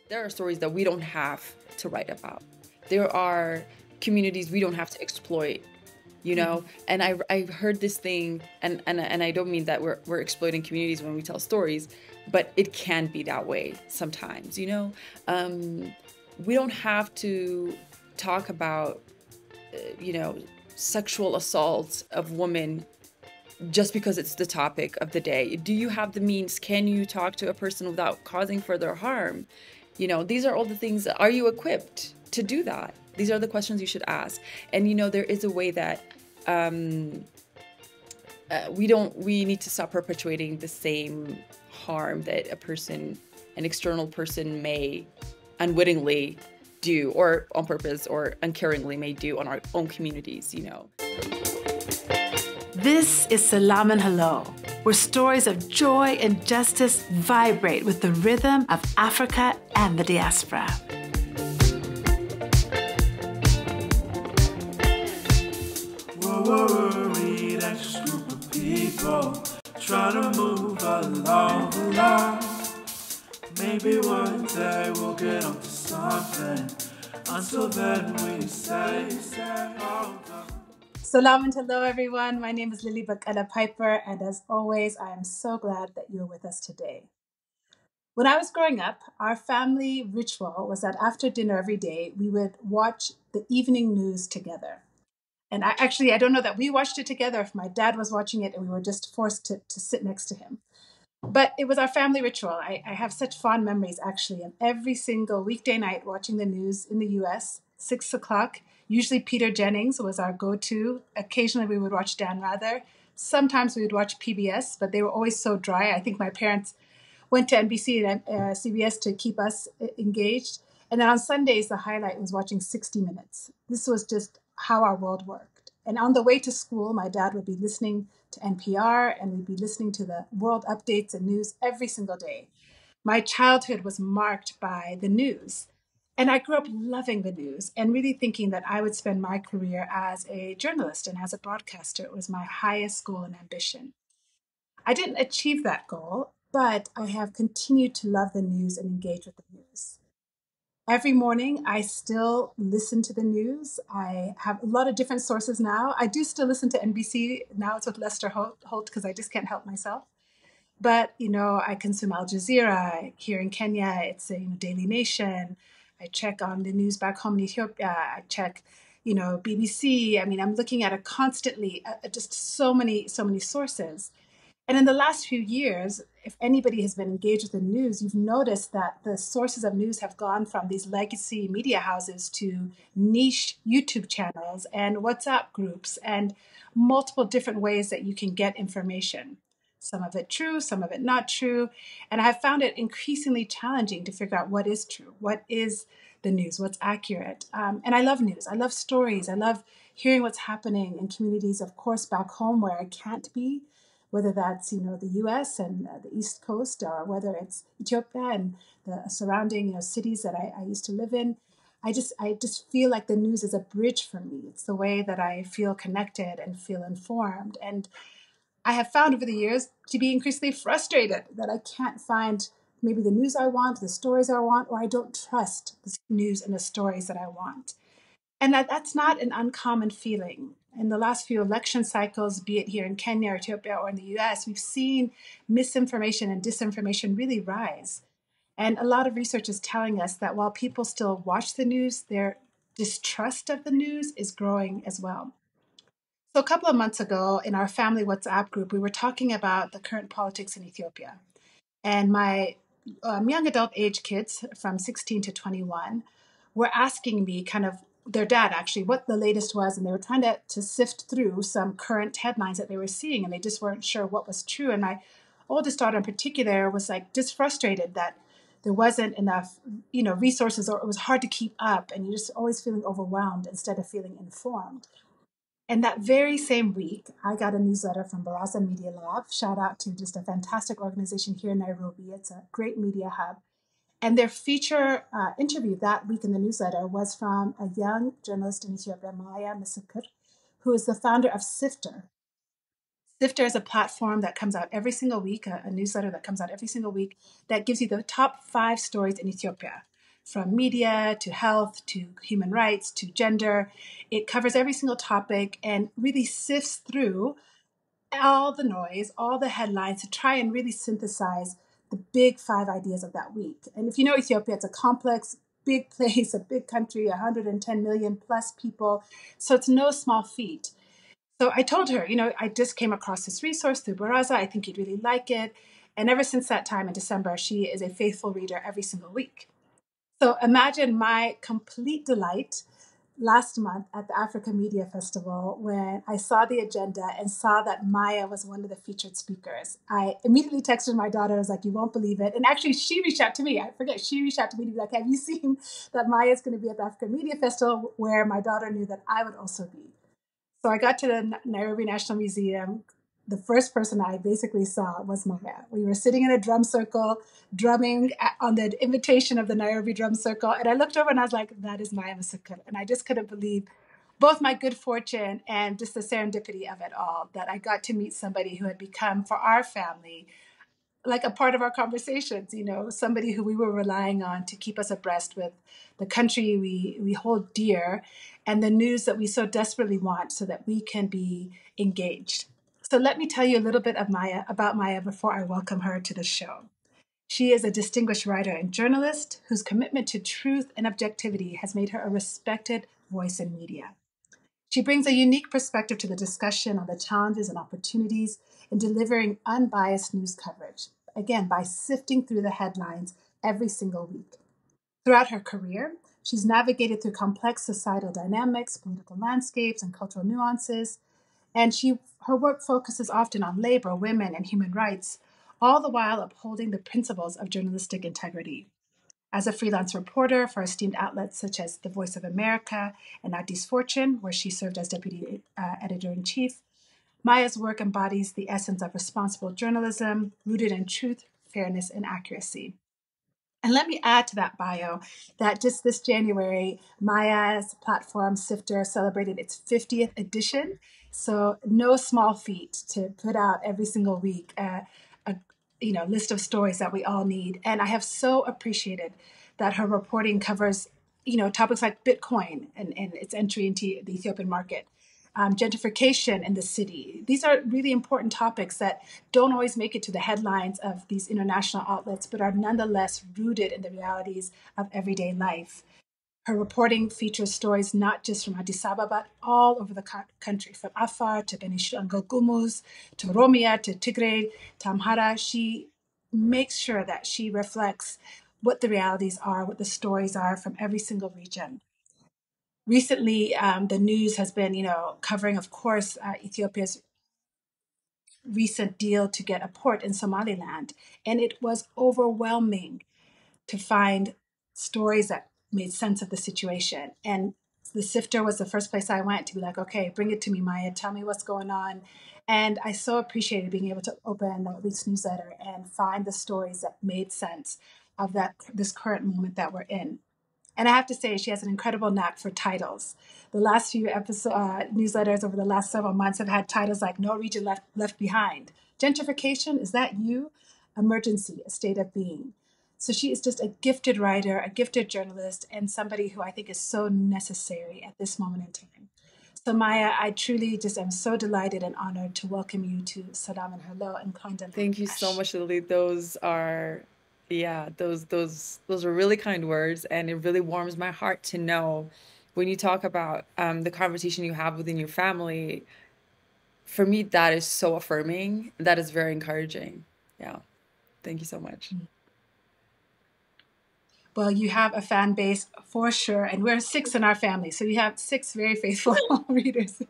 There are stories that we don't have to write about. There are communities we don't have to exploit, you know? And I heard this thing, and I don't mean that we're exploiting communities when we tell stories, but it can be that way sometimes, you know? We don't have to talk about, sexual assaults of women just because it's the topic of the day. Do you have the means? Can you talk to a person without causing further harm? You know, these are all the things. Are you equipped to do that? These are the questions you should ask. And, you know, there is a way that we need to stop perpetuating the same harm that an external person may unwittingly do, or on purpose or uncaringly may do on our own communities, you know. This is Salam and Hello, where stories of joy and justice vibrate with the rhythm of Africa and the diaspora. We're worried anxious group of people trying to move along. Maybe one day we'll get onto something. Until then, we say, oh, no. Salam and hello, everyone. My name is Lilly Bekele-Piper, and as always, I am so glad that you're with us today. When I was growing up, our family ritual was that after dinner every day, we would watch the evening news together. And I don't know that we watched it together, if my dad was watching it and we were just forced to sit next to him. But it was our family ritual. I have such fond memories, actually, of every single weekday night watching the news in the U.S., 6 o'clock. Usually Peter Jennings was our go-to. Occasionally we would watch Dan Rather. Sometimes we would watch PBS, but they were always so dry. I think my parents went to NBC and CBS to keep us engaged. And then on Sundays, the highlight was watching 60 Minutes. This was just how our world worked. And on the way to school, my dad would be listening to NPR, and we'd be listening to the world updates and news every single day. My childhood was marked by the news. And I grew up loving the news and really thinking that I would spend my career as a journalist and as a broadcaster. It was my highest goal and ambition. I didn't achieve that goal, but I have continued to love the news and engage with the news. Every morning, I still listen to the news. I have a lot of different sources now. I do still listen to NBC. Now it's with Lester Holt because I just can't help myself. But, you know, I consume Al Jazeera. Here in Kenya, it's Daily Nation. I check on the news back home in Ethiopia. I check, BBC. I mean, I'm looking at it constantly, just so many sources. And in the last few years, if anybody has been engaged with the news, you've noticed that the sources of news have gone from these legacy media houses to niche YouTube channels and WhatsApp groups and multiple different ways that you can get information. Some of it true, some of it not true. And I have found it increasingly challenging to figure out what is true, what is the news, what's accurate. And I love news. I love stories. I love hearing what's happening in communities, of course, back home where I can't be, whether that's, the US and the East Coast, or whether it's Ethiopia and the surrounding, cities that I used to live in. I just feel like the news is a bridge for me. It's the way that I feel connected and feel informed. And I have found over the years to be increasingly frustrated that I can't find maybe the news I want, the stories I want, or I don't trust the news and the stories that I want. And that's not an uncommon feeling. In the last few election cycles, be it here in Kenya or Ethiopia or in the US, we've seen misinformation and disinformation really rise. And a lot of research is telling us that while people still watch the news, their distrust of the news is growing as well. So a couple of months ago in our family WhatsApp group, we were talking about the current politics in Ethiopia. And my young adult age kids from 16 to 21 were asking me, kind of their dad actually, what the latest was. And they were trying to sift through some current headlines that they were seeing, and they just weren't sure what was true. And my oldest daughter in particular was like just frustrated that there wasn't enough, resources, or it was hard to keep up, and you're just always feeling overwhelmed instead of feeling informed. And that very same week, I got a newsletter from Baraza Media Lab. Shout out to just a fantastic organization here in Nairobi. It's a great media hub. And their feature interview that week in the newsletter was from a young journalist in Ethiopia, Maya Misikir, who is the founder of SIFTER. SIFTER is a platform that comes out every single week, a newsletter that comes out every single week that gives you the top 5 stories in Ethiopia. from media to health to human rights to gender. It covers every single topic and really sifts through all the noise, all the headlines to try and really synthesize the big 5 ideas of that week. And if you know Ethiopia, it's a complex, big place, a big country, 110 million plus people. So it's no small feat. So I told her, I just came across this resource through Baraza. I think you'd really like it. And ever since that time in December, she is a faithful reader every single week. So imagine my complete delight last month at the Africa Media Festival when I saw the agenda and saw that Maya was one of the featured speakers. I immediately texted my daughter. I was like, you won't believe it. And actually, she reached out to me. She reached out to me to be like, have you seen that Maya is going to be at the Africa Media Festival, where my daughter knew that I would also be. So I got to the Nairobi National Museum. The first person I basically saw was Maya. We were sitting in a drum circle, drumming on the invitation of the Nairobi Drum Circle. And I looked over and I was like, that is Maya Misikir. And I just couldn't believe both my good fortune and just the serendipity of it all, that I got to meet somebody who had become, for our family, like a part of our conversations, somebody who we were relying on to keep us abreast with the country we hold dear and the news that we so desperately want so that we can be engaged. So let me tell you a little bit about Maya before I welcome her to the show. She is a distinguished writer and journalist whose commitment to truth and objectivity has made her a respected voice in media. She brings a unique perspective to the discussion on the challenges and opportunities in delivering unbiased news coverage, again, by sifting through the headlines every single week. Throughout her career, she's navigated through complex societal dynamics, political landscapes, and cultural nuances, and her work focuses often on labor, women, and human rights, all the while upholding the principles of journalistic integrity. As a freelance reporter for esteemed outlets such as The Voice of America and Addis Fortune, where she served as deputy editor-in-chief, Maya's work embodies the essence of responsible journalism, rooted in truth, fairness, and accuracy. And let me add to that bio that just this January, Maya's platform, SIFTER, celebrated its 50th edition. So no small feat to put out every single week a list of stories that we all need. And I have so appreciated that her reporting covers, topics like Bitcoin and its entry into the Ethiopian market, gentrification in the city. These are really important topics that don't always make it to the headlines of these international outlets, but are nonetheless rooted in the realities of everyday life. Her reporting features stories not just from Addis Ababa, but all over the country, from Afar to Benishangul Gumuz, to Oromia, to Tigray, to Amhara. She makes sure that she reflects what the realities are, what the stories are from every single region. Recently, the news has been, covering, of course, Ethiopia's recent deal to get a port in Somaliland. And it was overwhelming to find stories that made sense of the situation. And the SIFTER was the first place I went to be like, okay, bring it to me, Maya, tell me what's going on. And I so appreciated being able to open that week's newsletter and find the stories that made sense of this current moment that we're in. And I have to say, she has an incredible knack for titles. The last few newsletters over the last several months have had titles like No Region Left Behind. Gentrification, is that you? Emergency, a state of being. So she is just a gifted writer, a gifted journalist, and somebody who I think is so necessary at this moment in time. So Maya, I truly just am so delighted and honored to welcome you to Salam and Hello and Kondam. Thank you so much, Lily. Those are really kind words, and it really warms my heart to know when you talk about the conversation you have within your family. For me, that is so affirming. That is very encouraging. Yeah. Thank you so much. Well, you have a fan base for sure, and we're 6 in our family, so you have 6 very faithful readers.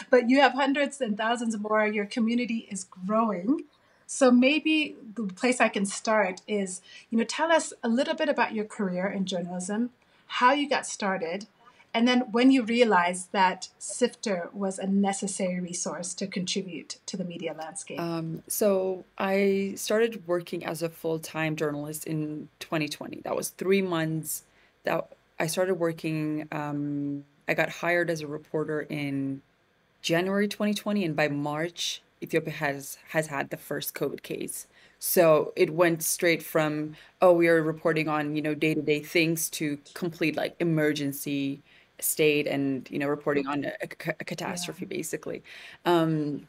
But you have hundreds and thousands more. Your community is growing. So maybe the place I can start is, tell us a little bit about your career in journalism, how you got started, and then when you realized that SIFTER was a necessary resource to contribute to the media landscape. So I started working as a full-time journalist in 2020. That was 3 months that I started working. I got hired as a reporter in January 2020, and by March, Ethiopia has had the first COVID case. So it went straight from, oh, we are reporting on, day-to-day things to complete like emergency state and, reporting on a Yeah. catastrophe, basically. Um,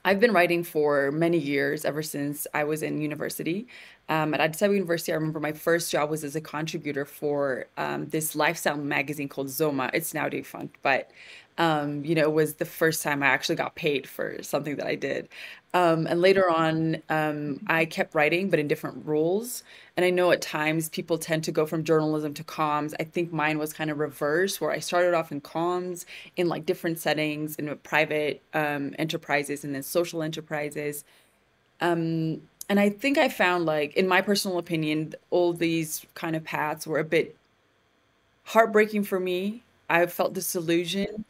I've been writing for many years, ever since I was in university. At Addis Ababa University, I remember my first job was as a contributor for this lifestyle magazine called Zoma. It's now defunct, but it was the first time I actually got paid for something that I did. And later on, I kept writing, but in different roles. And I know at times people tend to go from journalism to comms. I think mine was kind of reverse, where I started off in comms in like different settings in private enterprises and then social enterprises. And I think I found, like, in my personal opinion, all these kind of paths were a bit heartbreaking for me. I felt disillusioned.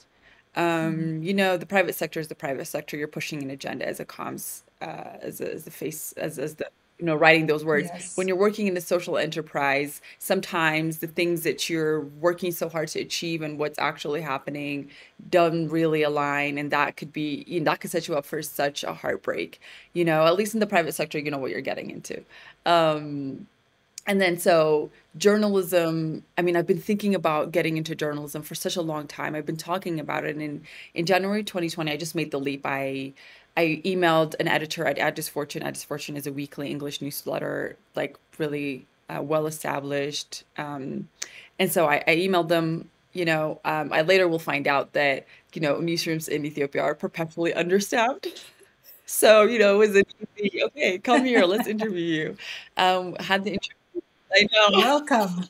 Mm. The private sector is the private sector. You're pushing an agenda as a comms, as the face, as the, writing those words. When Yes. you're working in a social enterprise, sometimes the things that you're working so hard to achieve and what's actually happening don't really align, and that could be, that could set you up for such a heartbreak. At least in the private sector, you know what you're getting into. Um, and then so journalism, I mean, I've been thinking about getting into journalism for such a long time. I've been talking about it. And in January 2020, I just made the leap. I emailed an editor at Addis Fortune. Addis Fortune is a weekly English newsletter, like really well established. And so I emailed them. I later will find out that, newsrooms in Ethiopia are perpetually understaffed. So, it was an easy, okay, come here, let's interview you. Had the I know. Welcome.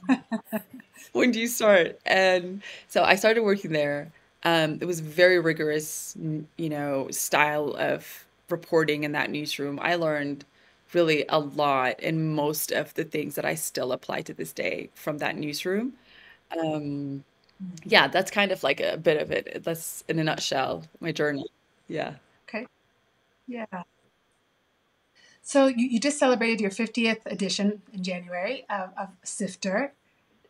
When do you start? And so I started working there. It was very rigorous, style of reporting in that newsroom. I learned really a lot, and most of the things that I still apply to this day from that newsroom. Um, Mhm. yeah, that's kind of like a bit of it. That's in a nutshell, my journey. Yeah. Okay. Yeah. So you just celebrated your 50th edition in January of SIFTER.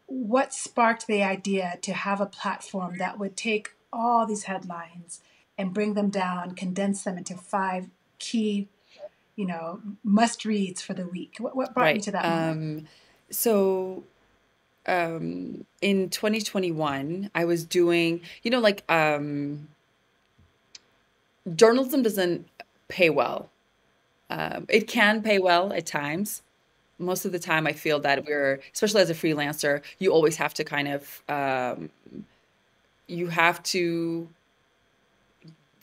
What sparked the idea to have a platform that would take all these headlines and bring them down, condense them into five key, must reads for the week? What brought you Right. to that moment? So in 2021, I was doing, like, journalism doesn't pay well. It can pay well at times. Most of the time, I feel that especially as a freelancer, you always have to kind of, you have to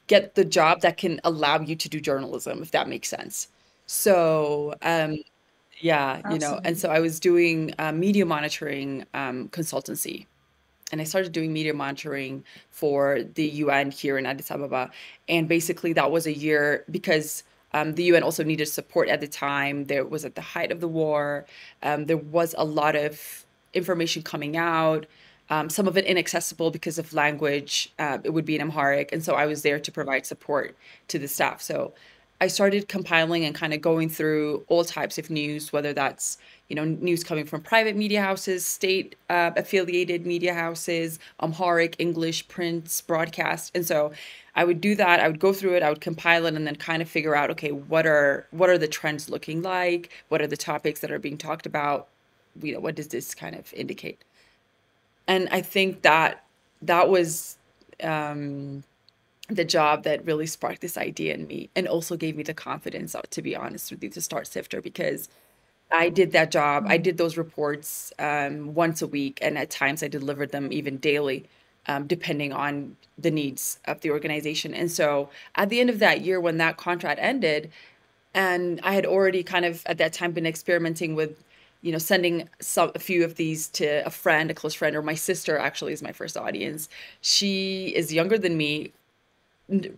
get the job that can allow you to do journalism, if that makes sense. So, yeah, and Absolutely. so I was doing media monitoring consultancy. And I started doing media monitoring for the UN here in Addis Ababa. And basically, that was a year because the UN also needed support at the time. There was at the height of the war. There was a lot of information coming out, some of it inaccessible because of language. It would be in Amharic. And so I was there to provide support to the staff. So I started compiling and kind of going through all types of news, whether that's, news coming from private media houses, state affiliated media houses, Amharic, English, prints, broadcast. And so I would do that. I would go through it, I would compile it, and then kind of figure out, okay, what are the trends looking like? What are the topics that are being talked about? What does this kind of indicate? And I think that was um, the job that really sparked this idea in me, and also gave me the confidence, to be honest with you, to start Sifter, because I did that job. I Mm. did those reports once a week, and at times I delivered them even daily, depending on the needs of the organization. And so at the end of that year, when that contract ended, and I had already kind of at that time been experimenting with, sending a few of these to a friend, a close friend, or my sister actually is my first audience. She is younger than me,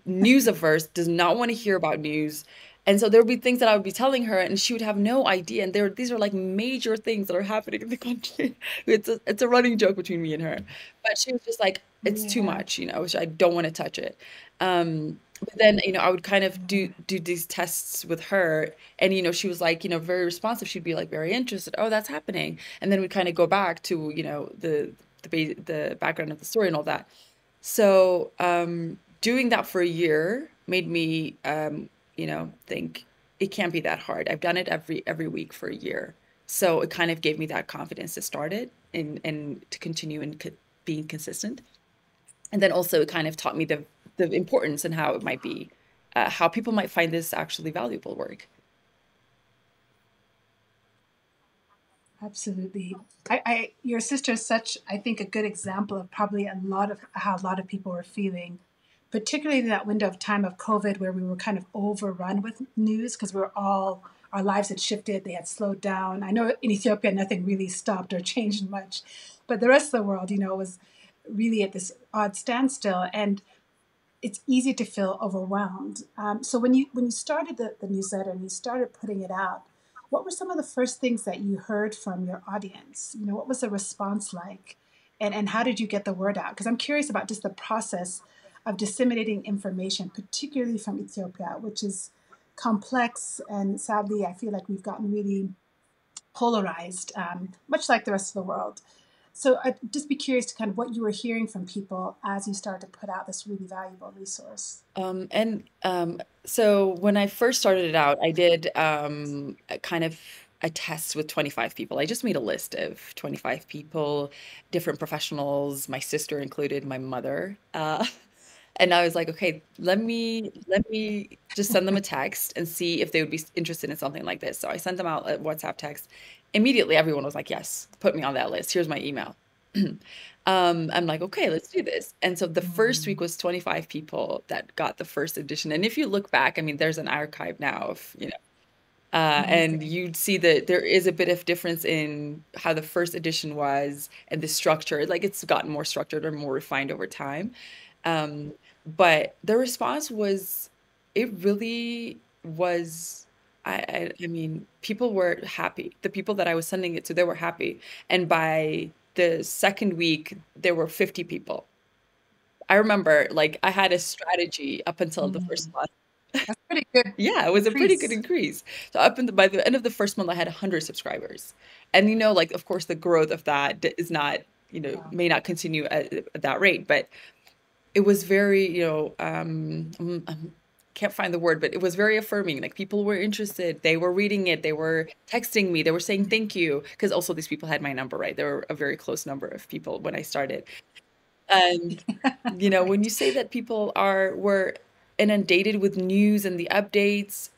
news averse, does not want to hear about news. And so there would be things that I would be telling her, and she would have no idea. And these are like major things that are happening in the country. It's a running joke between me and her. But she was just like, it's too Yeah. much, which I don't want to touch it. But then, I would kind of Mm. do these tests with her, and she was like, very responsive. She'd be like very interested. Oh, that's happening. And then we kind of go back to, the background of the story and all that. So, doing that for a year made me, think. it can't be that hard. I've done it every week for a year. So it kind of gave me that confidence to start it and to continue and being consistent. And then also it kind of taught me the importance and how it might be, how people might find this actually valuable work. Absolutely. Your sister is such, I think, a good example of probably a lot of how a lot of people were feeling, particularly in that window of time of COVID where we were kind of overrun with news because we were all, our lives had shifted, they had slowed down. I know in Ethiopia, nothing really stopped or changed much, but the rest of the world, was really at this odd standstill. And it's easy to feel overwhelmed. So when you started the newsletter and you started putting it out, what were some of the first things that you heard from your audience? What was the response like, and how did you get the word out? Because I'm curious about just the process of disseminating information, particularly from Ethiopia, which is complex, and sadly, I feel like we've gotten really polarized, much like the rest of the world. So I'd just be curious to kind of what you were hearing from people as you started to put out this really valuable resource. So when I first started it out, I did a kind of a test with 25 people. I just made a list of 25 people, different professionals, my sister included, my mother. And I was like, okay, let me just send them a text and see if they would be interested in something like this. So I sent them out a WhatsApp text. Immediately, everyone was like, yes, put me on that list. Here's my email. I'm like, okay, let's do this. And so the first week was 25 people that got the first edition. And if you look back, I mean, there's an archive now of, and Amazing. you'd see that there is a bit of difference in how the first edition was and the structure. Like it's gotten more structured or more refined over time. Um, but the response was, it really was, I mean, people were happy. The people that I was sending it to, they were happy. And by the second week, there were 50 people. I remember, like, I had a strategy up until the first month. That's pretty good Yeah, it was a pretty good increase. increase. So by the end of the first month, I had 100 subscribers. And like, of course, the growth of that is not, Wow. may not continue at that rate, but it was very, can't find the word, but it was very affirming. Like people were interested, they were reading it, they were texting me, they were saying thank you, because also these people had my number, right? There were a very close number of people when I started. And when you say that people were inundated with news and the updates,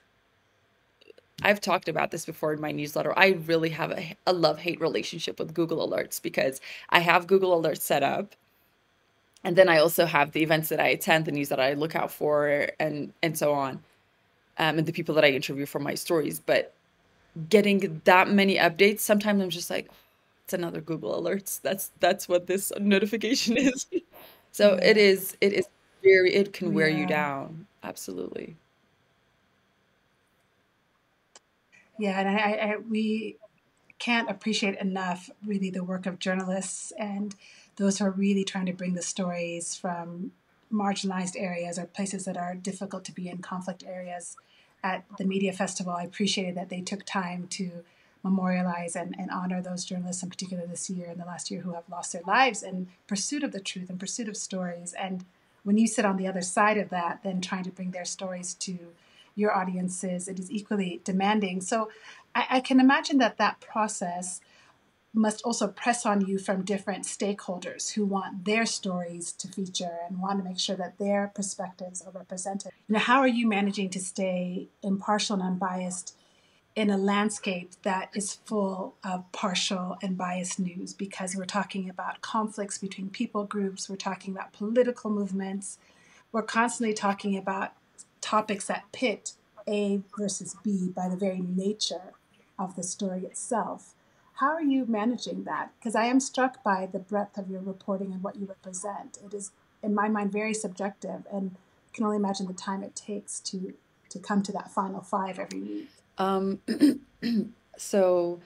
I've talked about this before in my newsletter. I really have a love-hate relationship with Google Alerts because I have Google Alerts set up. And then I also have the events that I attend, the news that I look out for, and so on, and the people that I interview for my stories. But getting that many updates, sometimes I'm just like, it's another Google Alerts. That's what this notification is. So Yeah. it is very, it can wear you Yeah. down. Absolutely. Yeah. And we can't appreciate enough really the work of journalists and those who are really trying to bring the stories from marginalized areas or places that are difficult to be in, conflict areas. At the media festival, I appreciated that they took time to memorialize and honor those journalists, in particular this year and the last year, who have lost their lives in pursuit of the truth, in pursuit of stories. And when you sit on the other side of that, then trying to bring their stories to your audiences, it is equally demanding. So I can imagine that that process must also press on you from different stakeholders who want their stories to feature and want to make sure that their perspectives are represented. How are you managing to stay impartial and unbiased in a landscape that is full of partial and biased news? Because we're talking about conflicts between people groups, we're talking about political movements, we're constantly talking about topics that pit A versus B by the very nature of the story itself. How are you managing that? Because I am struck by the breadth of your reporting and what you represent. It is, in my mind, very subjective, and I can only imagine the time it takes to come to that final five every week. Um, so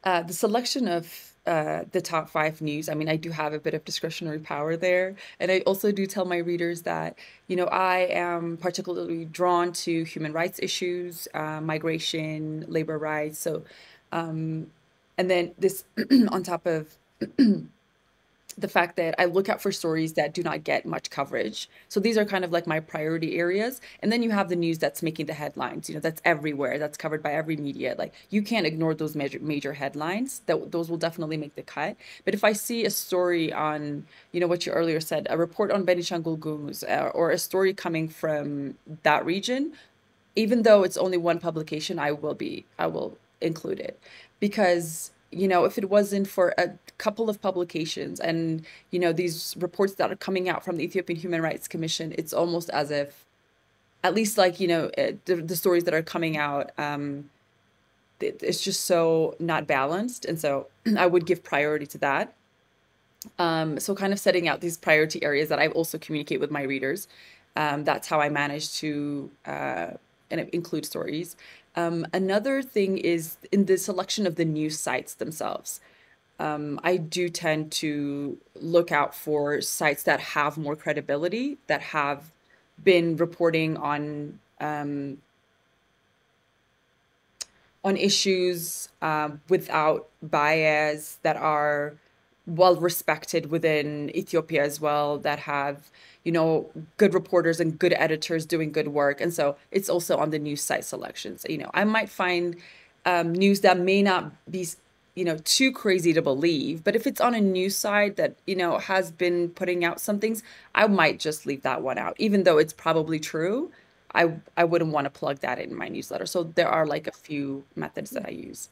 the selection of the top five news, I mean, I do have a bit of discretionary power there. And I also do tell my readers that, I am particularly drawn to human rights issues, migration, labor rights. So, and then this on top of the fact that I look out for stories that do not get much coverage. So these are kind of like my priority areas. And then you have the news that's making the headlines, that's everywhere, that's covered by every media. Like you can't ignore those major headlines. Those will definitely make the cut. But if I see a story on, what you earlier said, a report on Benishangul Gumuz, or a story coming from that region, even though it's only one publication, I will include it, because if it wasn't for a couple of publications and these reports that are coming out from the Ethiopian Human Rights Commission, it's almost as if, at least like the stories that are coming out, it's just so not balanced, and so I would give priority to that. So kind of setting out these priority areas that I also communicate with my readers. That's how I manage to and include stories. Another thing is in the selection of the news sites themselves. I do tend to look out for sites that have more credibility, that have been reporting on issues without bias, that are well respected within Ethiopia as well, that have, good reporters and good editors doing good work. And so it's also on the news site selections. I might find news that may not be, too crazy to believe, but if it's on a news site that, has been putting out some things, I might just leave that one out, even though it's probably true. I wouldn't want to plug that in my newsletter. So there are like a few methods that I use.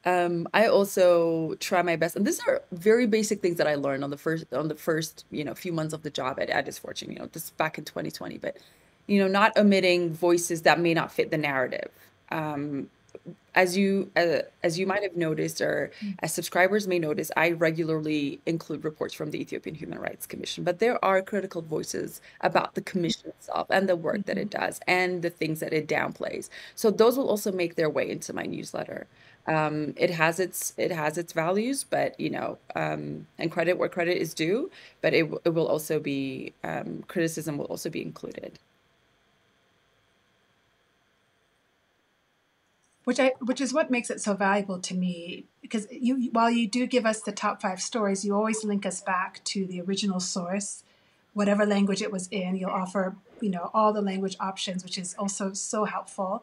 I also try my best, and these are very basic things that I learned on the first few months of the job at Addis Fortune. This back in 2020, but not omitting voices that may not fit the narrative. Um, as you might have noticed, or as subscribers may notice, I regularly include reports from the Ethiopian Human Rights Commission, but there are critical voices about the commission itself and the work that it does and the things that it downplays. So those will also make their way into my newsletter. It has its values, but and credit where credit is due, but it will also be, criticism will also be included. Which is what makes it so valuable to me, because while you do give us the top 5 stories, you always link us back to the original source, whatever language it was in. You'll offer all the language options, which is also so helpful.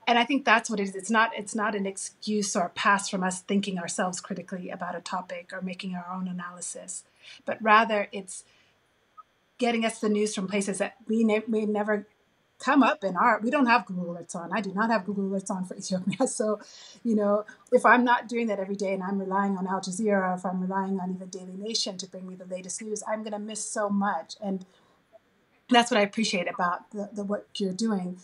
And I think that's what it is. It's not an excuse or a pass from us thinking ourselves critically about a topic or making our own analysis, but rather it's getting us the news from places that we may never come up in we don't have Google Alerts on. I do not have Google Alerts on for Ethiopia. So, if I'm not doing that every day and I'm relying on Al Jazeera, or if I'm relying on even Daily Nation to bring me the latest news, I'm going to miss so much. And that's what I appreciate about the work you're doing.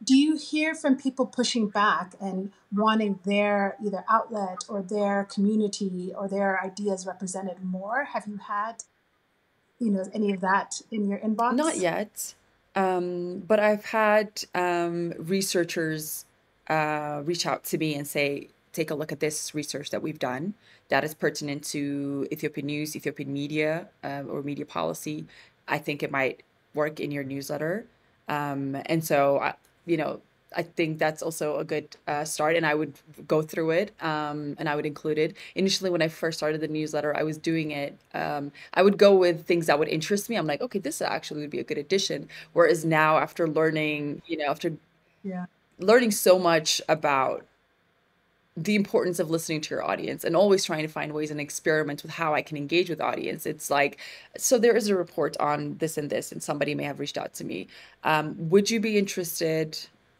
Do you hear from people pushing back and wanting their either outlet or their community or their ideas represented more? Have you had, any of that in your Not inbox? yet, but I've had researchers reach out to me and say, take a look at this research that we've done that is pertinent to Ethiopian news, Ethiopian media, or media policy. I think it might work in your newsletter. And so, I think that's also a good start, and I would go through it, and I would include it. Initially, when I first started the newsletter, I was doing it. I would go with things that would interest me. I'm like, okay, this actually would be a good addition. Whereas now, after learning, after Yeah. learning so much about the importance of listening to your audience and always trying to find ways and experiment with how I can engage with audience. It's like, so there is a report on this and this, and somebody may have reached out to me. Would you be interested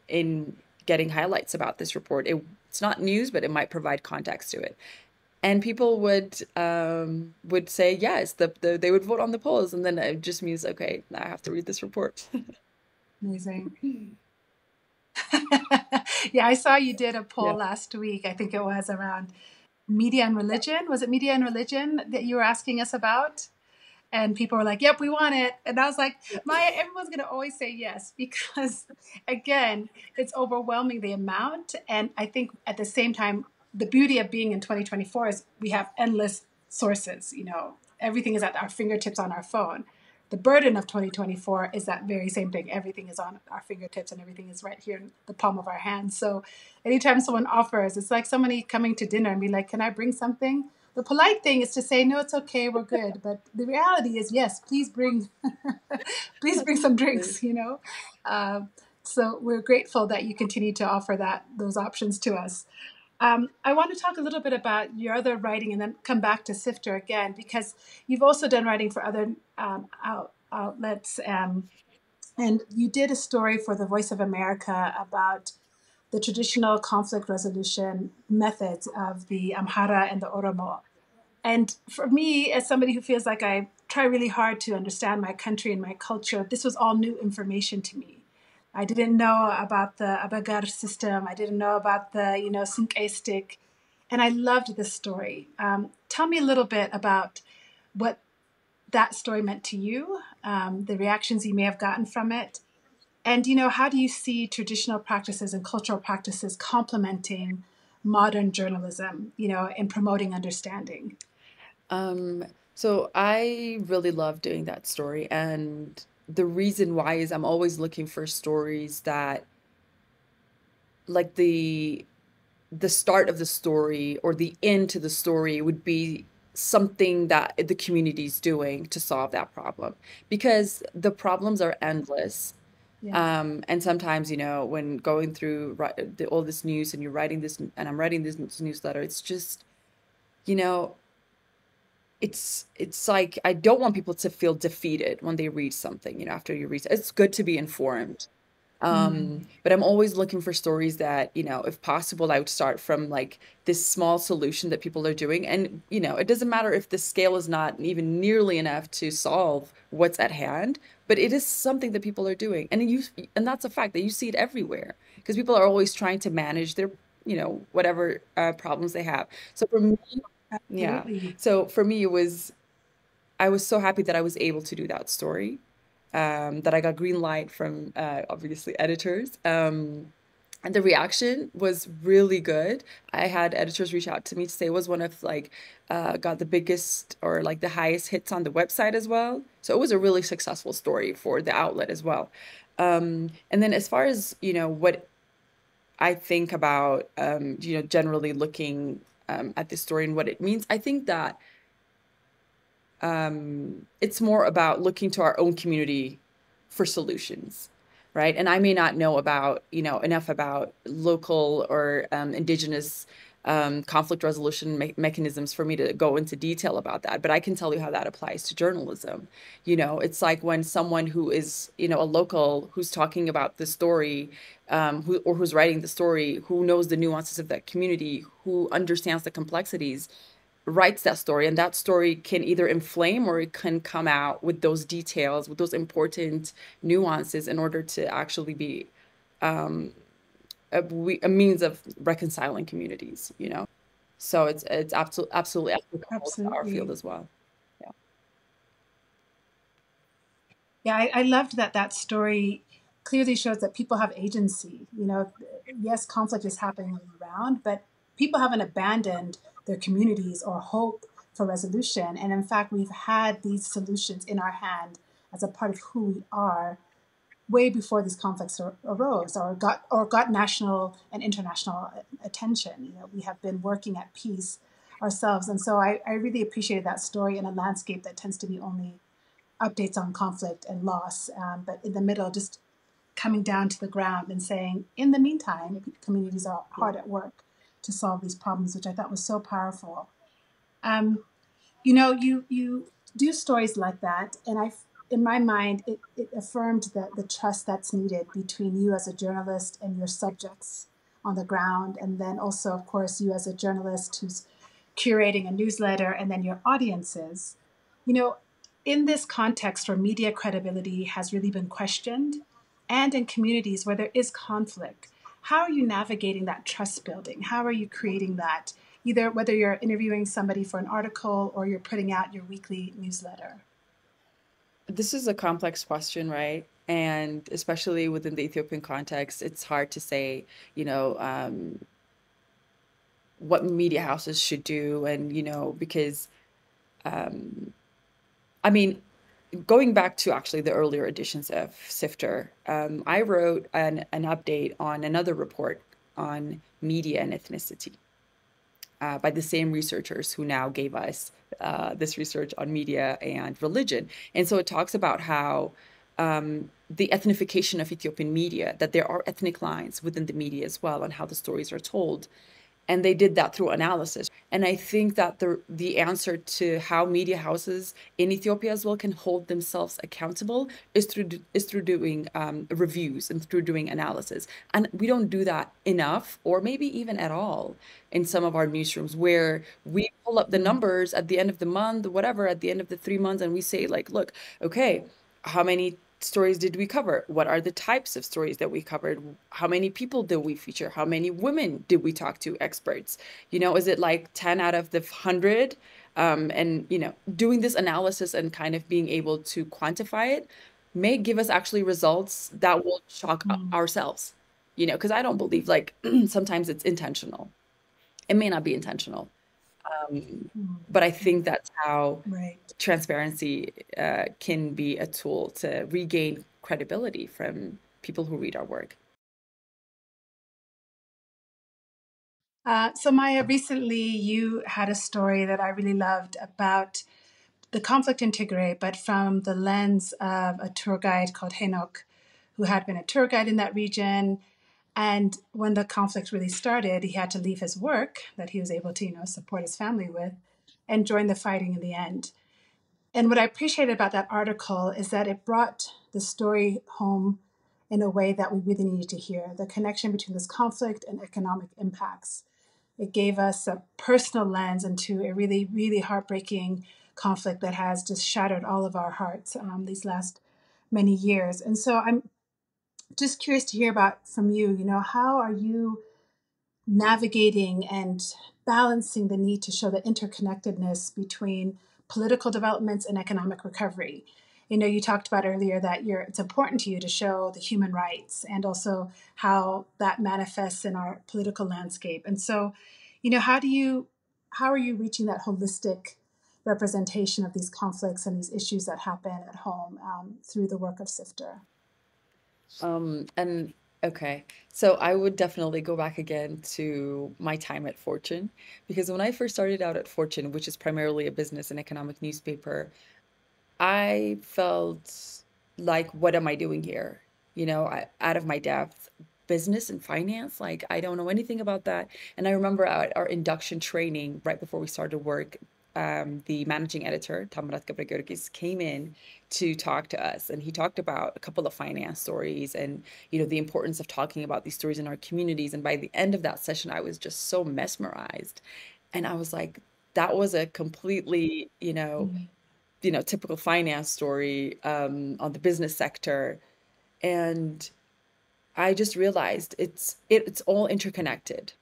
in getting highlights about this report? It's not news, but it might provide context to it. And people would say yes. They would vote on the polls, and then it just means, okay, now I have to read this report. Amazing. Yeah, I saw you did a Yeah. poll last week. I think it was around media and religion. Was it media and religion that you were asking us about? And people were like, yep, we want it. And I was like, Maya, everyone's going to always say yes, because again, it's overwhelming the amount. And I think at the same time, the beauty of being in 2024 is we have endless sources. Everything is at our fingertips on our phone. The burden of 2024 is that very same thing. Everything is on our fingertips and everything is right here in the palm of our hands. So anytime someone offers, it's like somebody coming to dinner and be like, can I bring something? the polite thing is to say, no, it's okay, we're good. But the reality is, yes, please bring, please bring some drinks, you know. So we're grateful that you continue to offer those options to us. I want to talk a little bit about your other writing and then come back to SIFTER again, because you've also done writing for other outlets. And you did a story for the Voice of America about the traditional conflict resolution methods of the Amhara and the Oromo. And for me, as somebody who feels like I try really hard to understand my country and my culture, this was all new information to me. I didn't know about the Abagar system. I didn't know about the, Sinke stick. And I loved this story. Tell me a little bit about what that story meant to you, the reactions you may have gotten from it. And, how do you see traditional practices and cultural practices complementing modern journalism, in promoting understanding? So I really love doing that story. And the reason why is I'm always looking for stories that, like, the start of the story or the end to the story would be something that the community's doing to solve that problem, because the problems are endless. Yeah, And sometimes, when going through all this news and you're writing this, and I'm writing this newsletter, it's just, you know, it's like I don't want people to feel defeated when they read something, after you read. It's good to be informed. But I'm always looking for stories that, if possible, I would start from like this small solution that people are doing. And, it doesn't matter if the scale is not even nearly enough to solve what's at hand, but it is something that people are doing. And that's a fact that you see it everywhere, because people are always trying to manage their, whatever problems they have. So for me, yeah. absolutely. So for me, I was so happy that I was able to do that story, that I got green light from obviously editors. And the reaction was really good. I had editors reach out to me to say it was one of like got the biggest or like the highest hits on the website as well. So it was a really successful story for the outlet as well. And then as far as, what I think about, generally looking at this story and what it means, I think that it's more about looking to our own community for solutions, right? And I may not know about, enough about local or indigenous conflict resolution mechanisms for me to go into detail about that, but I can tell you how that applies to journalism. It's like when someone who is, a local who's talking about the story, who's writing the story, who knows the nuances of that community, who understands the complexities, writes that story, and that story can either inflame or it can come out with those details, with those important nuances, in order to actually be a means of reconciling communities. So it's absolutely applicable to our field Absolutely. as well. Yeah. Yeah, I loved that story clearly shows that people have agency. Yes, conflict is happening all around, but people haven't abandoned their communities or hope for resolution. And in fact, we've had these solutions in our hand as a part of who we are way before these conflicts arose or got national and international attention. We have been working at peace ourselves. And so I really appreciated that story in a landscape that tends to be only updates on conflict and loss, but in the middle, just coming down to the ground and saying, in the meantime, communities are hard at work to solve these problems, which I thought was so powerful. Um, you do stories like that, and in my mind, it affirmed the trust that's needed between you as a journalist and your subjects on the ground, and then also, of course, you as a journalist who's curating a newsletter, and then your audiences. You know, in this context where media credibility has really been questioned, and in communities where there is conflict, how are you navigating that trust building? How are you creating that? Either whether you're interviewing somebody for an article or you're putting out your weekly newsletter. This is a complex question, right? And especially within the Ethiopian context, it's hard to say, what media houses should do. And, because, I mean, going back to actually the earlier editions of SIFTER, I wrote an update on another report on media and ethnicity. by the same researchers who now gave us this research on media and religion. And so it talks about how the ethnification of Ethiopian media, that there are ethnic lines within the media as well, and how the stories are told. And they did that through analysis. And I think that the answer to how media houses in Ethiopia as well can hold themselves accountable is through doing reviews and through doing analysis. And we don't do that enough, or maybe even at all, in some of our newsrooms, where we pull up the numbers at the end of the month, whatever, at the end of the 3 months, and we say, like, look, okay, how many stories did we cover? What are the types of stories that we covered? How many people did we feature? How many women did we talk to, experts? Is it like 10 out of the 100? And, doing this analysis and kind of being able to quantify it may give us actually results that will shock ourselves, because I don't believe, like, sometimes it's intentional. It may not be intentional. But I think that's how Right. transparency can be a tool to regain credibility from people who read our work. So Maya, recently you had a story that I really loved about the conflict in Tigray, but from the lens of a tour guide called Henok, who had been a tour guide in that region. And when the conflict really started, he had to leave his work that he was able to, support his family with, and join the fighting in the end. And what I appreciated about that article is that it brought the story home in a way that we really needed to hear, the connection between this conflict and economic impacts. It gave us a personal lens into a really, really heartbreaking conflict that has just shattered all of our hearts these last many years. And so I'm just curious to hear about from you, how are you navigating and balancing the need to show the interconnectedness between political developments and economic recovery? You talked about earlier that it's important to you to show the human rights and also how that manifests in our political landscape. And so, how are you reaching that holistic representation of these conflicts and these issues that happen at home through the work of SIFTER? And okay, so I would definitely go back again to my time at Fortune, because when I first started out at Fortune, which is primarily a business and economic newspaper, I felt like, what am I doing here? Out of my depth, business and finance, like, I don't know anything about that. And I remember at our induction training, right before we started work, the managing editor, Tamrat Gabriel, came in to talk to us. And he talked about a couple of finance stories and, the importance of talking about these stories in our communities. And by the end of that session, I was just so mesmerized. And I was like, that was a completely, typical finance story on the business sector. And I just realized it's all interconnected.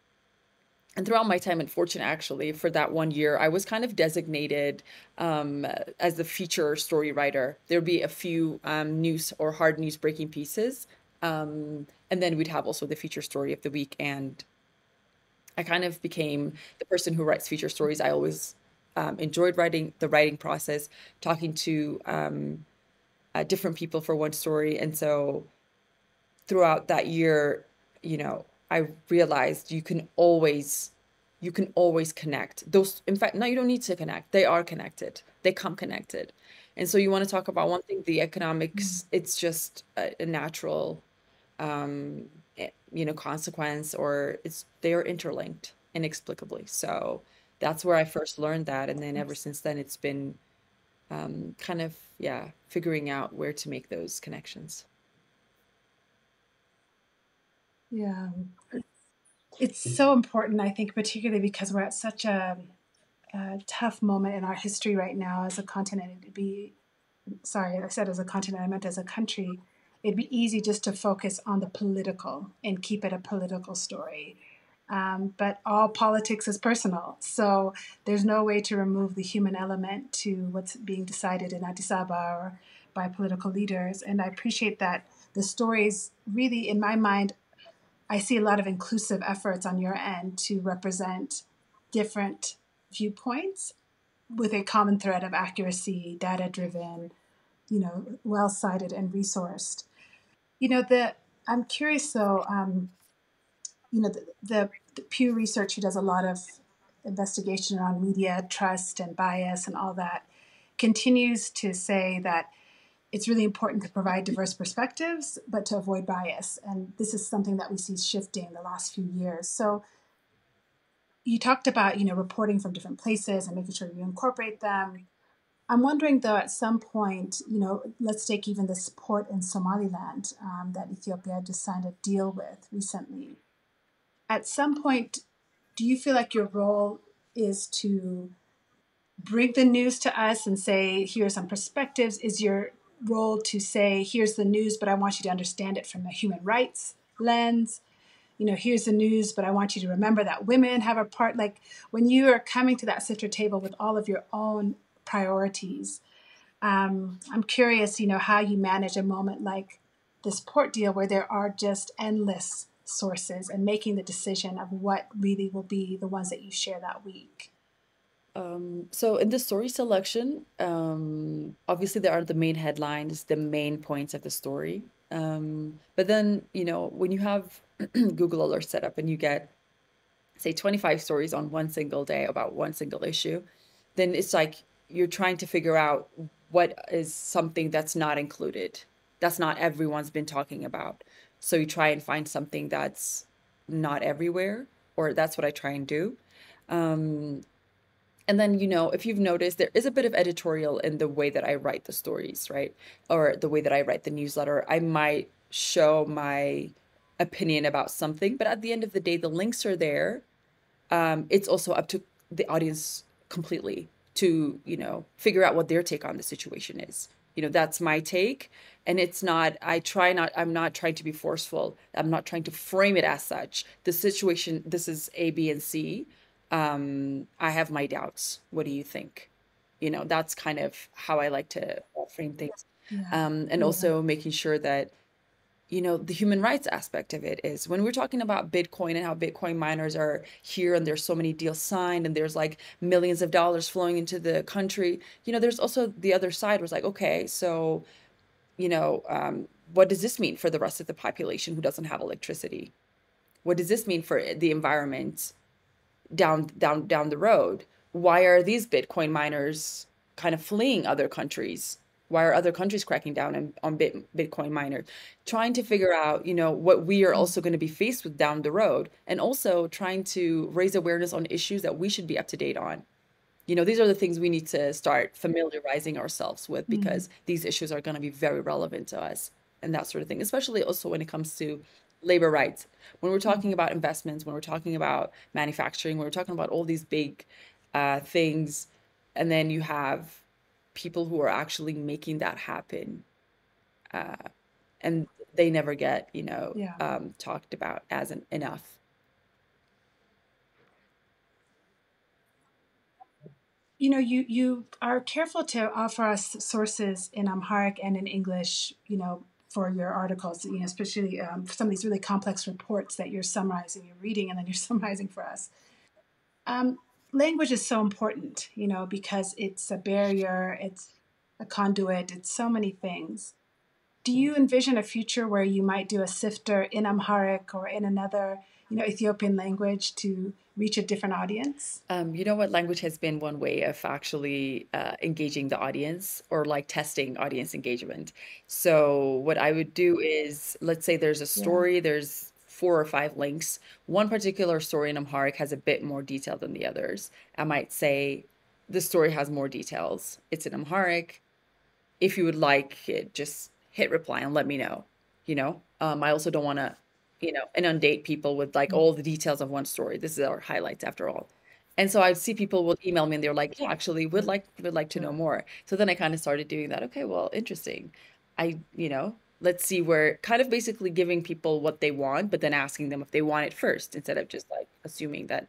And throughout my time at Fortune, actually, for that 1 year, I was kind of designated as the feature story writer. There'd be a few news or hard news breaking pieces. And then we'd have also the feature story of the week. And I kind of became the person who writes feature stories. I always enjoyed the writing process, talking to different people for one story. And so throughout that year, I realized you can always connect those. In fact, no, you don't need to connect. They are connected. They come connected. And so you want to talk about one thing, the economics, it's just a natural, um, consequence, or they are interlinked inexplicably. So that's where I first learned that. And then ever since then, it's been kind of, yeah, figuring out where to make those connections. Yeah, it's so important, I think, particularly because we're at such a tough moment in our history right now as a continent. It'd be, sorry, I said as a continent, I meant as a country. It'd be easy just to focus on the political and keep it a political story. But all politics is personal. So there's no way to remove the human element to what's being decided in Addis Ababa or by political leaders. And I appreciate that the stories really, in my mind, I see a lot of inclusive efforts on your end to represent different viewpoints with a common thread of accuracy, data driven, well cited and resourced. I'm curious though, the Pew Research, who does a lot of investigation on media trust and bias and all that, continues to say that it's really important to provide diverse perspectives, but to avoid bias. And this is something that we see shifting the last few years. So you talked about, reporting from different places and making sure you incorporate them. I'm wondering, though, at some point, let's take even this port in Somaliland that Ethiopia just signed a deal with recently. At some point, do you feel like your role is to bring the news to us and say, here are some perspectives? Is your role to say, here's the news, but I want you to understand it from a human rights lens? Here's the news, but I want you to remember that women have a part. Like when you are coming to that SIFTER table with all of your own priorities, I'm curious, how you manage a moment like this port deal where there are just endless sources and making the decision of what really will be the ones that you share that week. So in the story selection, obviously there are the main headlines, the main points of the story. But then, when you have Google Alerts set up and you get, say, 25 stories on one single day about one single issue, then it's like you're trying to figure out what is something that's not included, that's not everyone's been talking about. So you try and find something that's not everywhere, or that's what I try and do. And then, if you've noticed, there is a bit of editorial in the way that I write the stories, right? Or the way that I write the newsletter. I might show my opinion about something, but at the end of the day, the links are there. It's also up to the audience completely to, figure out what their take on the situation is. That's my take. And it's not, I'm not trying to be forceful. I'm not trying to frame it as such. The situation, this is A, B, and C. I have my doubts. What do you think? That's kind of how I like to frame things. And also making sure that, the human rights aspect of it is when we're talking about Bitcoin and how Bitcoin miners are here and there's so many deals signed and there's like millions of dollars flowing into the country, there's also the other side was like, okay, so, what does this mean for the rest of the population who doesn't have electricity? What does this mean for the environment down the road? Why are these Bitcoin miners kind of fleeing other countries? Why are other countries cracking down on Bitcoin miners? Trying to figure out, what we are also going to be faced with down the road, and also trying to raise awareness on issues that we should be up to date on. These are the things we need to start familiarizing ourselves with because these issues are going to be very relevant to us and that sort of thing, especially also when it comes to labor rights. When we're talking about investments, when we're talking about manufacturing, when we're talking about all these big things, and then you have people who are actually making that happen, and they never get, talked about as enough. You are careful to offer us sources in Amharic and in English, for your articles, especially for some of these really complex reports that you're summarizing, you're reading, and then you're summarizing for us. Language is so important, because it's a barrier, it's a conduit, it's so many things. Do you envision a future where you might do a SIFTER in Amharic or in another, Ethiopian language to reach a different audience? What language has been one way of actually engaging the audience or like testing audience engagement. So what I would do is, let's say there's a story, there's 4 or 5 links. One particular story in Amharic has a bit more detail than the others. I might say the story has more details. It's in Amharic. If you would like it, just hit reply and let me know. I also don't want to, inundate people with like all the details of one story. This is our highlights after all. And so I see people will email me and they're like, yeah, actually would like to know more. So then I kind of started doing that. Okay, well, interesting. I, let's see where kind of basically giving people what they want, but then asking them if they want it first instead of just like assuming that,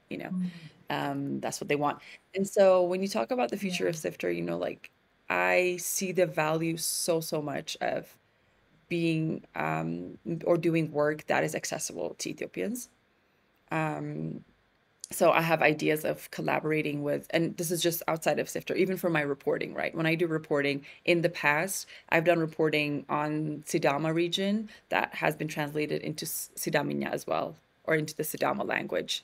that's what they want. And so when you talk about the future of SIFTER, like I see the value so much of being or doing work that is accessible to Ethiopians. So I have ideas of collaborating with, and this is just outside of SIFTER, even for my reporting, right? When I do reporting in the past, I've done reporting on Sidama region that has been translated into Sidaminya as well, or into the Sidama language.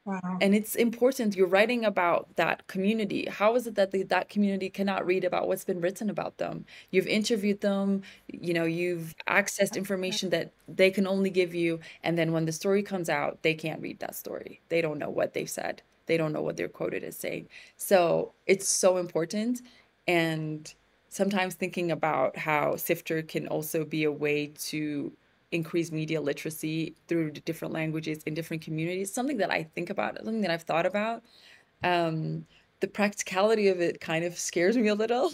Wow. And it's important. You're writing about that community. How is it that that community cannot read about what's been written about them? You've interviewed them, you've accessed information that they can only give you. And then when the story comes out, they can't read that story. They don't know what they've said. They don't know what they're quoted as saying. So it's so important. And sometimes thinking about how SIFTER can also be a way to increase media literacy through the different languages in different communities, something that I think about, something that I've thought about. Um, the practicality of it kind of scares me a little,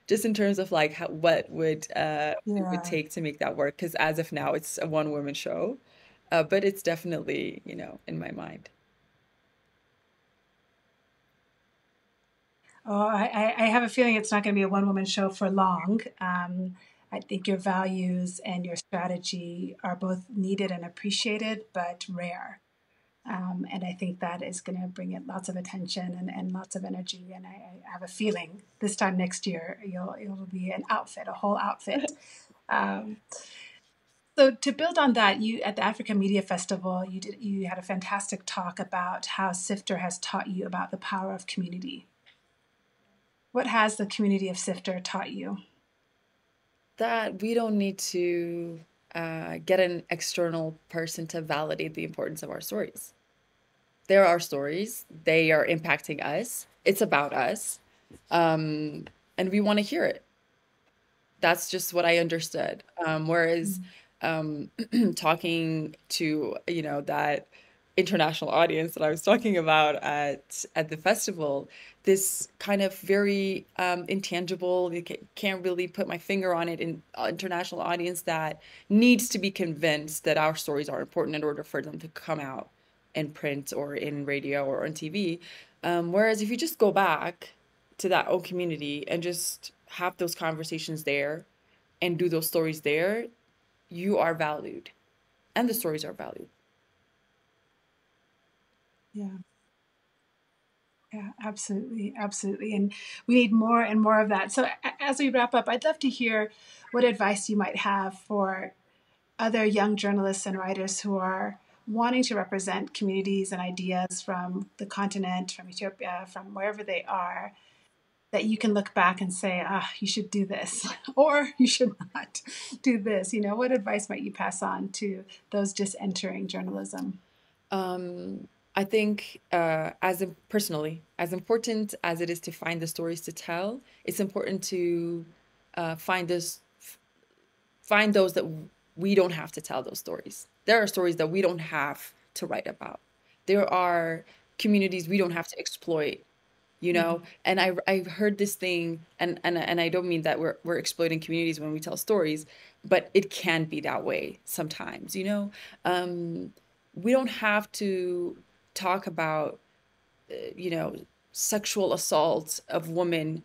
just in terms of like what would it would Yeah. take to make that work. Because as of now, it's a one-woman show, but it's definitely, in my mind. Oh, I have a feeling it's not going to be a one-woman show for long. I think your values and your strategy are both needed and appreciated, but rare. And I think that is going to bring it lots of attention and lots of energy. And I have a feeling this time next year, it'll be an outfit, a whole outfit. Um, so to build on that, you at the Africa Media Festival, you had a fantastic talk about how SIFTER has taught you about the power of community. What has the community of SIFTER taught you? That we don't need to get an external person to validate the importance of our stories. They're our stories. They are impacting us. It's about us. And we want to hear it. That's just what I understood. Whereas talking to, that international audience that I was talking about at the festival, this kind of very intangible, you can't really put my finger on it, in international audience that needs to be convinced that our stories are important in order for them to come out in print or in radio or on TV. Whereas if you just go back to that old community and just have those conversations there and do those stories there, you are valued and the stories are valued. Yeah. Yeah, absolutely, absolutely. And we need more and more of that. So as we wrap up, I'd love to hear what advice you might have for other young journalists and writers who are wanting to represent communities and ideas from the continent, from Ethiopia, from wherever they are, that you can look back and say, you should do this, or you should not do this. What advice might you pass on to those just entering journalism? I think, personally, as important as it is to find the stories to tell, it's important to find those that we don't have to tell those stories. There are stories that we don't have to write about. There are communities we don't have to exploit, and I've heard this thing, and I don't mean that we're exploiting communities when we tell stories, but it can be that way sometimes. We don't have to talk about you know sexual assault of women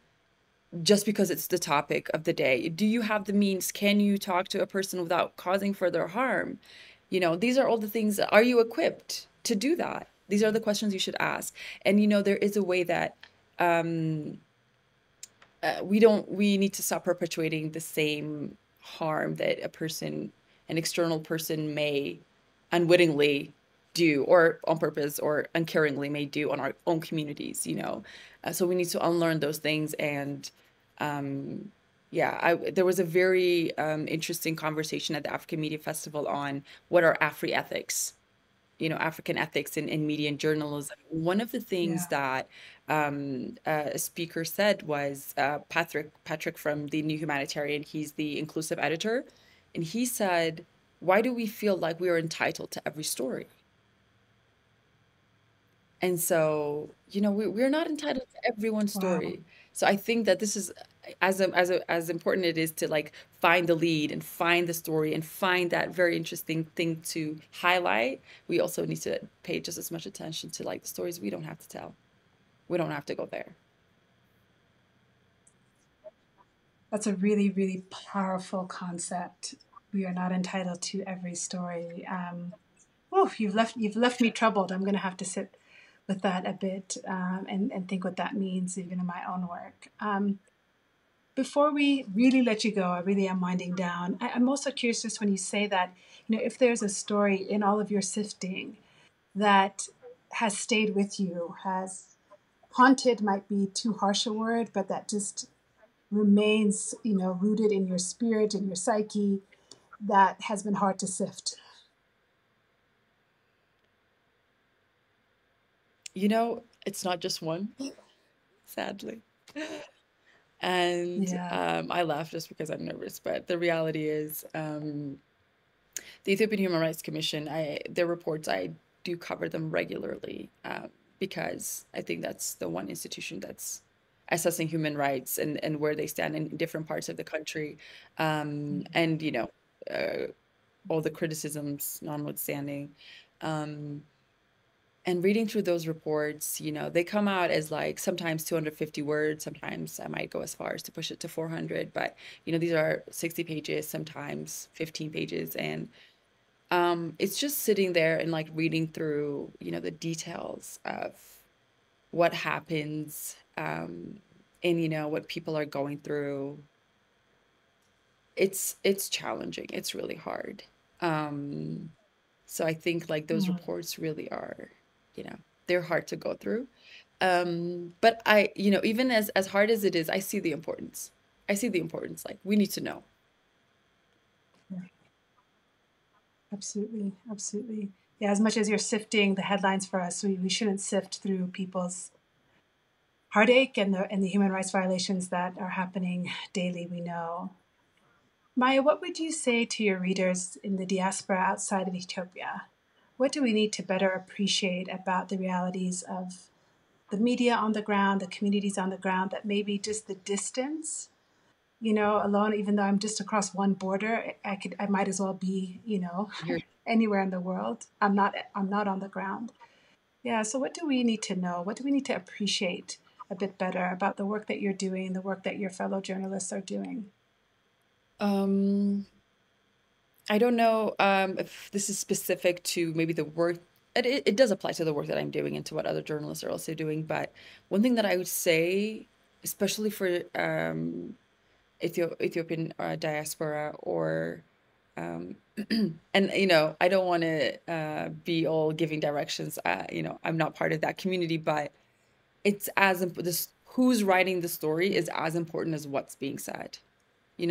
just because it's the topic of the day. Do you have the means? Can you talk to a person without causing further harm? These are all the things. Are you equipped to do that? These are the questions you should ask. And there is a way that we need to stop perpetuating the same harm that an external person may unwittingly do, or on purpose or uncaringly may do on our own communities. So we need to unlearn those things. And yeah, there was a very interesting conversation at the African Media Festival on what are Afri ethics, African ethics in media and journalism. One of the things Yeah. that a speaker said was Patrick from the New Humanitarian. He's the inclusive editor, and he said, "Why do we feel like we are entitled to every story?" And so, we're not entitled to everyone's Wow. story. So I think that this is as important it is to like find the lead and find the story and find that very interesting thing to highlight. We also need to pay just as much attention to like the stories we don't have to tell. We don't have to go there. That's a really, really powerful concept. We are not entitled to every story. You've left me troubled. I'm going to have to sit with that a bit and think what that means even in my own work. Before we really let you go, I really am winding down. I'm also curious just when you say that, if there's a story in all of your sifting that has stayed with you, has haunted, might be too harsh a word, but that just remains, rooted in your spirit, in your psyche, that has been hard to sift? It's not just one, sadly. And Yeah. I laugh just because I'm nervous, but the reality is, the Ethiopian Human Rights Commission, their reports, I do cover them regularly, because I think that's the one institution that's assessing human rights and where they stand in different parts of the country. And, uh, all the criticisms notwithstanding. Um, and reading through those reports, they come out as like sometimes 250 words, sometimes I might go as far as to push it to 400, but these are 60 pages, sometimes 15 pages, and it's just sitting there and like reading through, the details of what happens, and what people are going through. It's challenging. It's really hard. Um, so I think like those Mm. reports really are, you know, they're hard to go through. But even as hard as it is, I see the importance. I see the importance. Like we need to know. Yeah, absolutely. Absolutely. Yeah, as much as you're sifting the headlines for us, we shouldn't sift through people's heartache and the human rights violations that are happening daily, we know. Maya, what would you say to your readers in the diaspora outside of Ethiopia? What do we need to better appreciate about the realities of the media on the ground, the communities on the ground, that maybe just the distance, alone, even though I'm just across one border, I might as well be, You're anywhere in the world. I'm not on the ground. Yeah, so what do we need to know? What do we need to appreciate a bit better about the work that you're doing, the work that your fellow journalists are doing? um I don't know if this is specific to maybe the work. It does apply to the work that I'm doing and to what other journalists are also doing. But one thing that I would say, especially for Ethiopian diaspora, or and I don't want to be all giving directions. I'm not part of that community, but it's as this who's writing the story is as important as what's being said.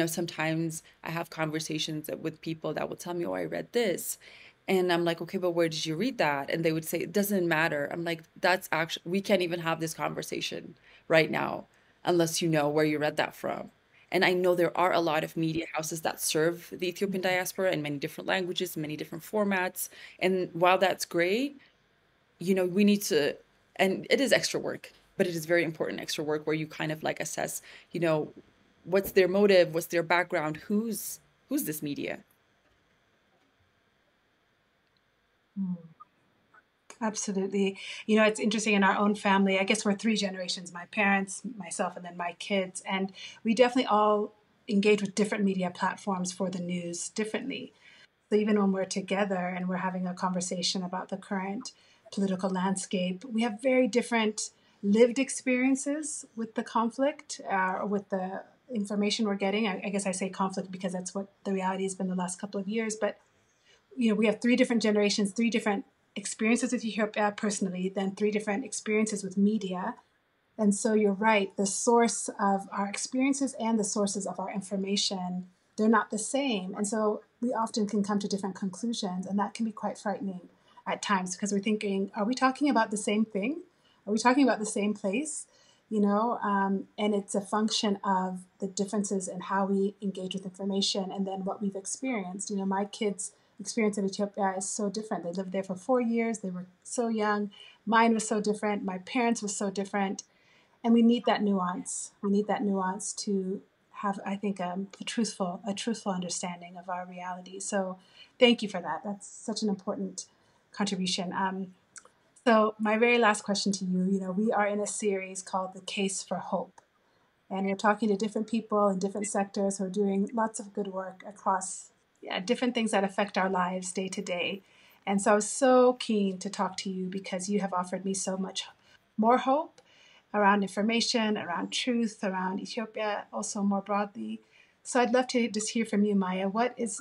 Sometimes I have conversations with people that will tell me, "Oh, I read this." And I'm like, "Okay, but where did you read that?" And they would say, "It doesn't matter." I'm like, "That's actually, we can't even have this conversation right now unless you know where you read that from." And I know there are a lot of media houses that serve the Ethiopian diaspora in many different languages, many different formats. And while that's great, we need to, and it is extra work, but it is very important extra work where you kind of like assess, you know, what's their motive, what's their background, who's this media. Hmm. Absolutely. It's interesting in our own family. I guess we're three generations: my parents, myself, and then my kids. And we definitely all engage with different media platforms for the news differently. So even when we're together and we're having a conversation about the current political landscape, we have very different lived experiences with the conflict, or with the information we're getting. I guess I say conflict because that's what the reality has been the last couple of years. But we have three different generations, three different experiences with Ethiopia personally, then three different experiences with media. And so you're right, the source of our experiences and the sources of our information, they're not the same. And so we often can come to different conclusions, and that can be quite frightening at times because we're thinking, are we talking about the same thing? Are we talking about the same place? And it's a function of the differences in how we engage with information and then what we've experienced. My kids' experience of Ethiopia is so different. They lived there for 4 years. They were so young. Mine was so different. My parents were so different, and we need that nuance. We need that nuance to have, I think, a truthful understanding of our reality. So, thank you for that. That's such an important contribution. So, my very last question to you. We are in a series called "The Case for Hope," and we're talking to different people in different sectors who are doing lots of good work across, yeah, different things that affect our lives day to day. And so I was so keen to talk to you because you have offered me so much more hope around information, around truth, around Ethiopia, also more broadly. So I'd love to just hear from you, Maya. What is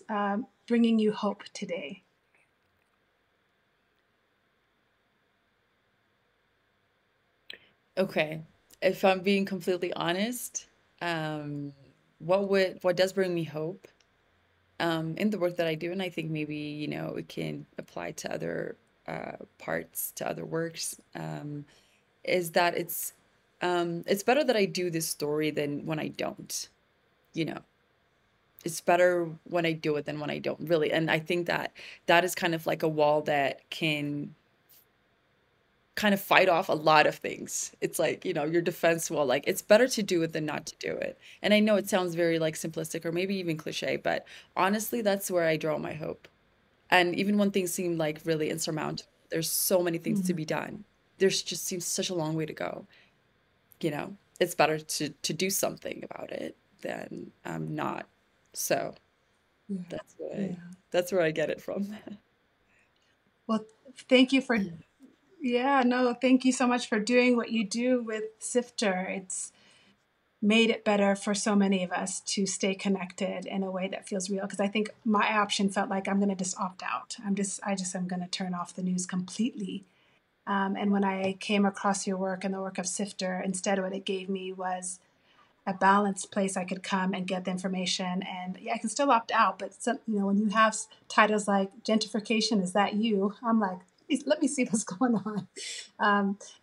bringing you hope today? Okay. If I'm being completely honest, um, what does bring me hope in the work that I do, and I think maybe, it can apply to other parts, to other works, is that it's better that I do this story than when I don't, you know. It's better when I do it than when I don't, really. And I think that that is kind of like a wall that can kind of fight off a lot of things. It's like, your defense wall, like it's better to do it than not to do it. And I know it sounds very like simplistic or maybe even cliche, but honestly, that's where I draw my hope. And even when things seem like really insurmountable, there's so many things to Mm. be done. There's just seems such a long way to go. It's better to do something about it than not. So Yeah. that's what I, Yeah. that's where I get it from. Well, thank you for, yeah, no, thank you so much for doing what you do with Sifter. It's made it better for so many of us to stay connected in a way that feels real. Because I think my option felt like I'm going to just opt out. I'm going to turn off the news completely. And when I came across your work and the work of Sifter, instead what it gave me was a balanced place I could come and get the information. And yeah, I can still opt out, but when you have titles like gentrification, is that you? I'm like, let me see what's going on.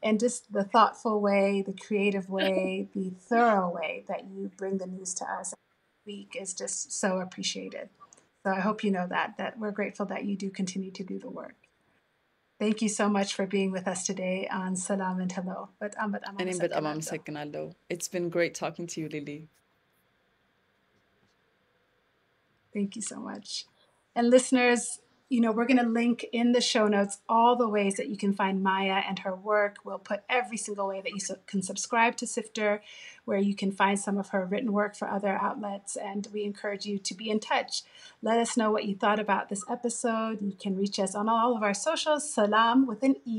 And just the thoughtful way, the creative way, the thorough way that you bring the news to us every week is just so appreciated. So I hope you know that we're grateful that you do continue to do the work. Thank you so much for being with us today on Salam and Hello. But እኔም በጣም አመሰግናለሁ. It's been great talking to you, Lily. Thank you so much. And listeners, we're going to link in the show notes all the ways that you can find Maya and her work. We'll put every single way that you can subscribe to Sifter, where you can find some of her written work for other outlets. And we encourage you to be in touch. Let us know what you thought about this episode. You can reach us on all of our socials, Salam with an E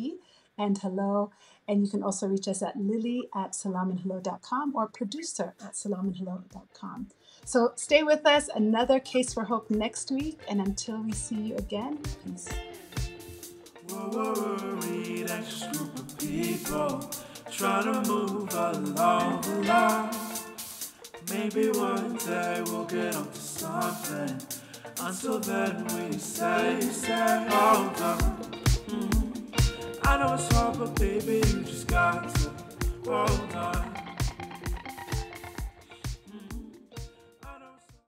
and hello. And you can also reach us at lily@salamandhello.com or producer@salamandhello.com. So stay with us. Another Case for Hope next week. And until we see you again, peace. Worried, anxious group of people trying to move along. Maybe one day we'll get onto something. Until then we say, hold on. I know it's hard, but baby,